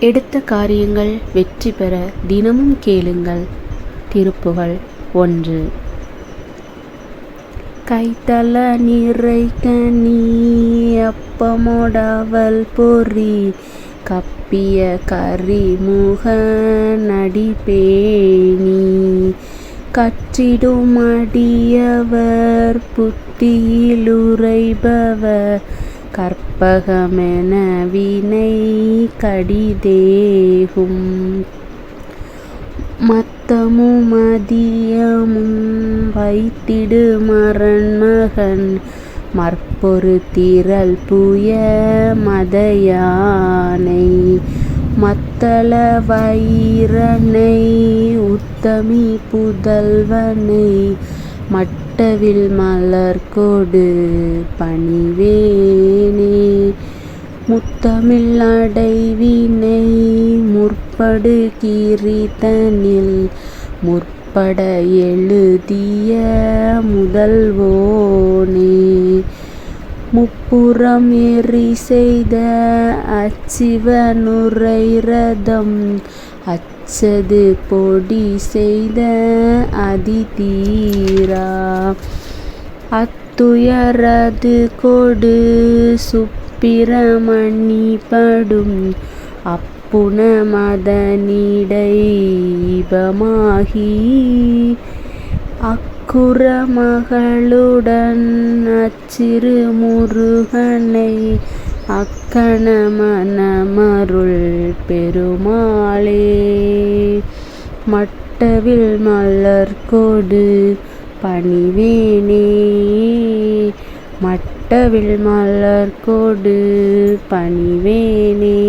எடுத்த காரியங்கள் வெற்றி பெற தினமும் கேளுங்கள். திருப்புகழ் 1. கைத்தல நிறைகனி அப்பமோடவல் பொறி கப்பிய கரிமுக நடிபேணி கற்றிடும் அடியவர் புத்தியிலுரைபவர் கற்பகமென வினை கடிதேகும் மத்தமும் மதியமும் வைத்திடு மரண்மகன் மற்பொரு திரள் புய மதயானை மத்தள வயிரனை உத்தமி புதல்வனை மட்டவில் மலர்கொடு பணிவேனே முத்தமிழ் அடைவினை முற்படு கீரிதனில் முற்பட எழுதிய முதல்வோனே முப்புறம் எரி செய்த அச்சிவனுரை ரதம் அச்சது பொடி செய்த அதிதீரா அத்துயரது கொடு சுப்பிரமணி படும் அப்புன மதனிடைபமாகி அக்குற மகளுடன் அச்சிறு முருகனை அக்கண மனமருள் பெருமாளே மட்டவில் மலர்கொடு பணிவேனே மட்டவில் மலர்கொடு பணிவேனே.